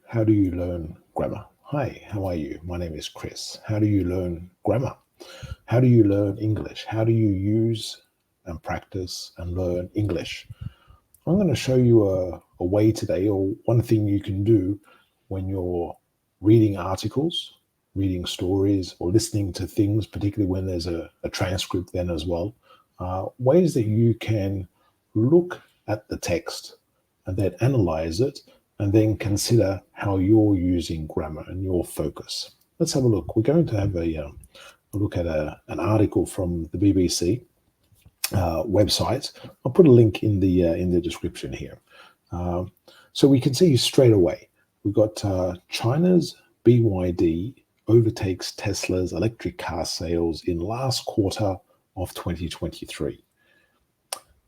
How do you learn grammar? Hi, how are you? My name is Chris. How do you learn grammar? How do you learn English? How do you use and practice and learn English? I'm going to show you a way today, or one thing you can do when you're reading articles, reading stories, or listening to things, particularly when there's a transcript then as well. Ways that you can look at the text and then analyze it and then consider how you're using grammar and your focus. Let's have a look. We're going to have a look at an article from the BBC website. I'll put a link in the description here. So we can see straight away, we've got China's BYD overtakes Tesla's electric car sales in last quarter of 2023.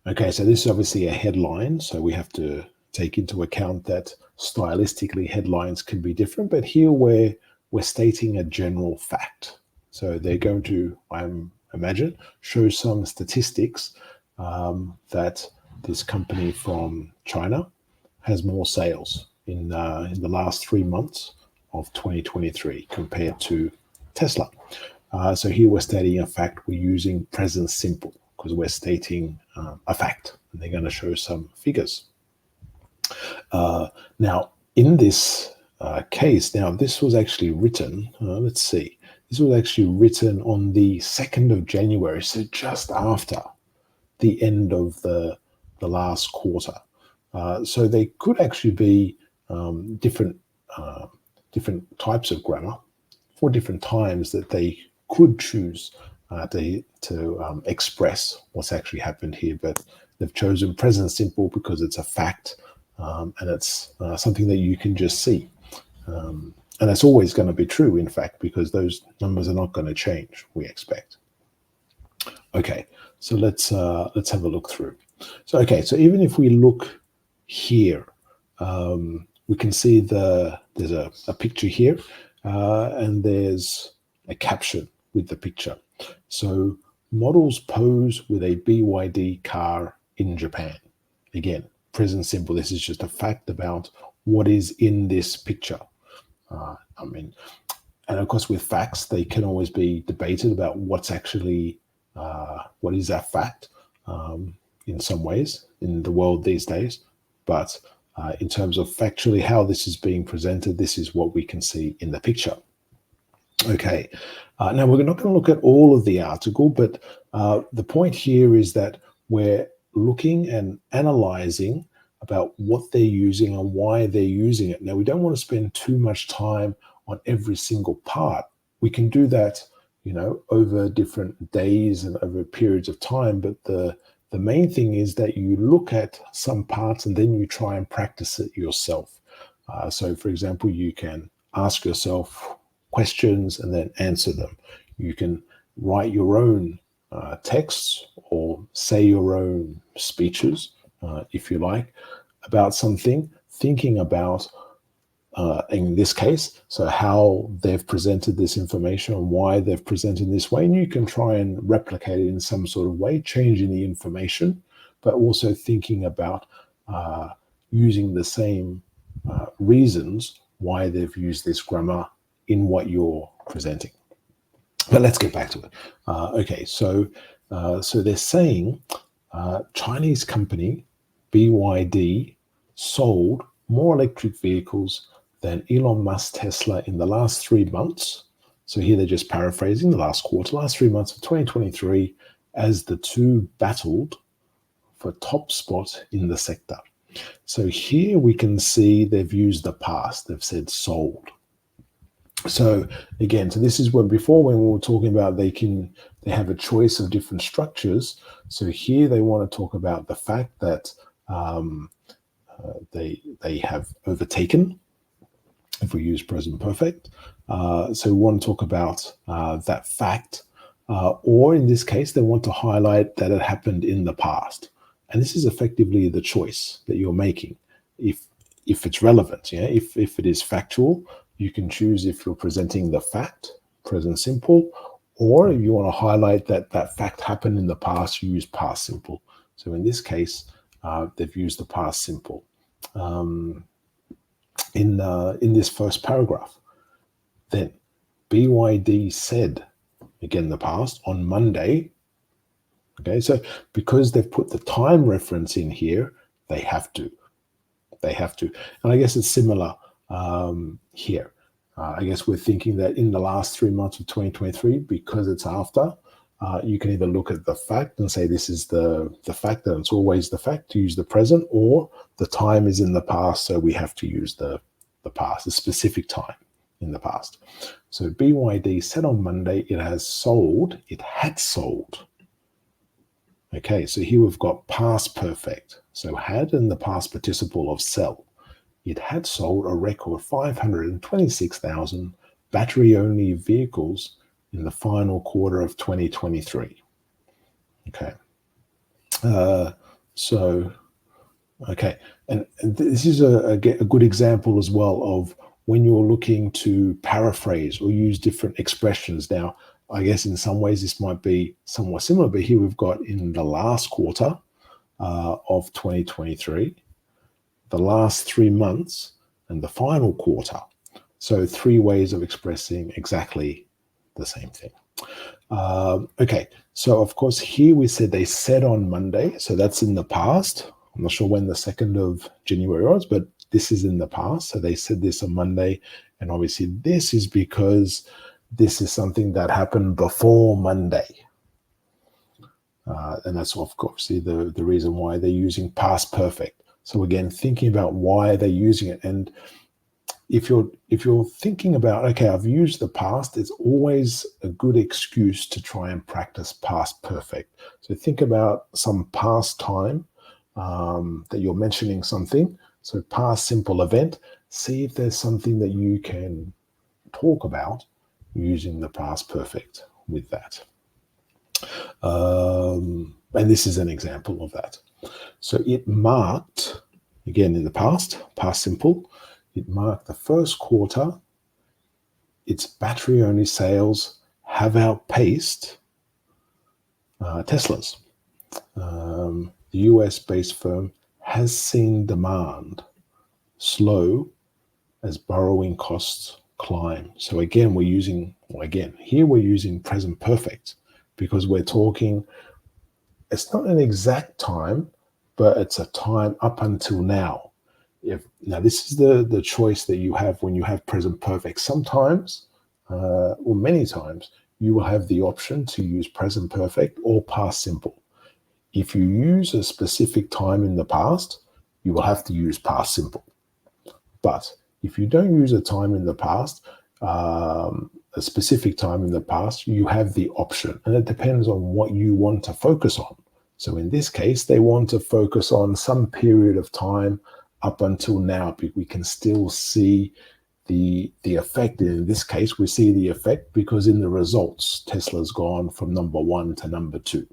Okay, so this is obviously a headline, so we have to take into account that stylistically headlines can be different, but here we're stating a general fact. So they're going to, I imagine, show some statistics that this company from China has more sales in the last 3 months of 2023 compared to Tesla. So here we're stating a fact. We're using present simple because we're stating a fact, and they're going to show some figures. Now, in this case, now this was actually written, let's see, this was actually written on the 2nd of January, so just after the end of the last quarter. So they could actually be different types of grammar for different times that they could choose to express what's actually happened here, but they've chosen present simple because it's a fact, and it's something that you can just see. And it's always going to be true, in fact, because those numbers are not going to change, we expect. Okay, so let's have a look through. So, okay, so even if we look here, we can see there's a picture here, and there's a caption with the picture. So, models pose with a BYD car in Japan. Again, present simple. This is just a fact about what is in this picture. And of course, with facts, they can always be debated about what's actually, what is that fact in some ways in the world these days. But in terms of factually how this is being presented, this is what we can see in the picture. Okay, now we're not going to look at all of the article, but the point here is that we're looking and analyzing about what they're using and why they're using it. Now, we don't want to spend too much time on every single part. We can do that, over different days and over periods of time, but the main thing is that you look at some parts and then you try and practice it yourself. So, for example, you can ask yourself questions and then answer them. You can write your own texts or say your own speeches, if you like, about something, thinking about, in this case, so how they've presented this information and why they've presented this way. And you can try and replicate it in some sort of way, changing the information, but also thinking about using the same reasons why they've used this grammar in what you're presenting. But let's get back to it. Okay, so they're saying Chinese company BYD sold more electric vehicles than Elon Musk Tesla in the last 3 months. So here they're just paraphrasing the last 3 months of 2023, as the two battled for top spot in the sector. So here we can see they've used the past. They've said sold. So again, so this is when we were talking about they have a choice of different structures. So here they want to talk about the fact that they have overtaken, if we use present perfect. So we want to talk about that fact, or in this case, they want to highlight that it happened in the past. And this is effectively the choice that you're making. If it's relevant, if it is factual, you can choose if you're presenting the fact, present simple, or if you want to highlight that fact happened in the past, you use past simple. So in this case, they've used the past simple. in this first paragraph. Then BYD said, again the past, on Monday. Okay, so because they've put the time reference in here, they have to. And I guess it's similar here. I guess we're thinking that in the last 3 months of 2023, because it's after, you can either look at the fact and say this is the fact, and it's always the fact to use the present, or the time is in the past, so we have to use the past, a specific time in the past. So BYD said on Monday it had sold. Okay, so here we've got past perfect. So had in the past participle of sell. It had sold a record 526,000 battery-only vehicles in the final quarter of 2023. Okay. Okay. And this is a good example as well of when you're looking to paraphrase or use different expressions. Now, I guess in some ways this might be somewhat similar, but here we've got in the last quarter of 2023, the last 3 months, and the final quarter. So 3 ways of expressing exactly the same thing. Okay, so of course here we said they said on Monday, so that's in the past. I'm not sure when the 2nd of January was, but this is in the past. So they said this on Monday, and obviously this is because this is something that happened before Monday. And that's of course the reason why they're using past perfect. So again, thinking about why they're using it. And if you're thinking about, okay, I've used the past, it's always a good excuse to try and practice past perfect. So think about some past time that you're mentioning something. So past simple event, see if there's something that you can talk about using the past perfect with that. And this is an example of that. So it marked, again in the past simple, it marked the first quarter, its battery-only sales have outpaced Tesla's. The US-based firm has seen demand slow as borrowing costs climb. So again, we're using present perfect because we're talking, it's not an exact time, but it's a time up until now. Now this is the choice that you have when you have present perfect. Sometimes, or many times, you will have the option to use present perfect or past simple. If you use a specific time in the past, you will have to use past simple. But if you don't use a time in the past, a specific time in the past, you have the option, and it depends on what you want to focus on. So in this case, they want to focus on some period of time up until now. We can still see the effect. In this case, we see the effect because in the results, Tesla's gone from number 1 to number 2,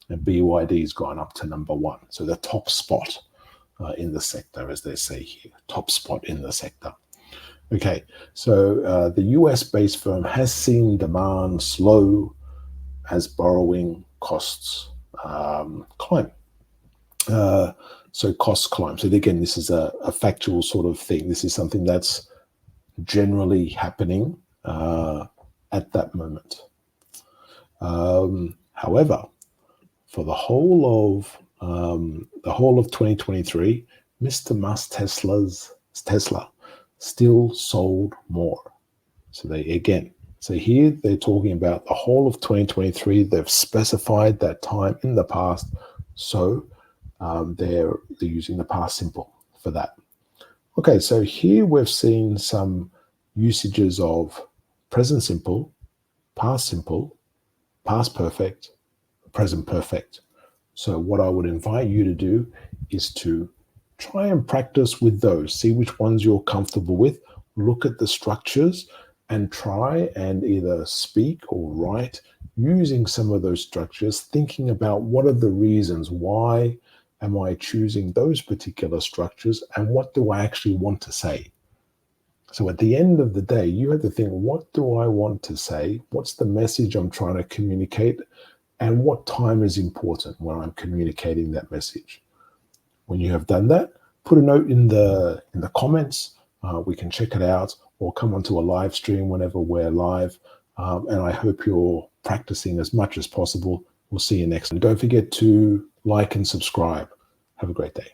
and BYD's gone up to number 1. So the top spot in the sector, as they say here, top spot in the sector. Okay, so the US-based firm has seen demand slow as borrowing costs climb. So costs climb. So again, this is a factual sort of thing. This is something that's generally happening at that moment. However, for the whole of 2023, Mr. Musk Tesla still sold more. So here they're talking about the whole of 2023. They've specified that time in the past, so they're using the past simple for that. Okay, so here we've seen some usages of present simple, past perfect, present perfect. So what I would invite you to do is to try and practice with those. See which ones you're comfortable with. Look at the structures and try and either speak or write using some of those structures, thinking about what are the reasons, why am I choosing those particular structures, and what do I actually want to say? So at the end of the day, you have to think, what do I want to say? What's the message I'm trying to communicate? And what time is important when I'm communicating that message? When you have done that, put a note in the comments, we can check it out, or come onto a live stream whenever we're live. And I hope you're practicing as much as possible. We'll see you next time. Don't forget to like and subscribe. Have a great day.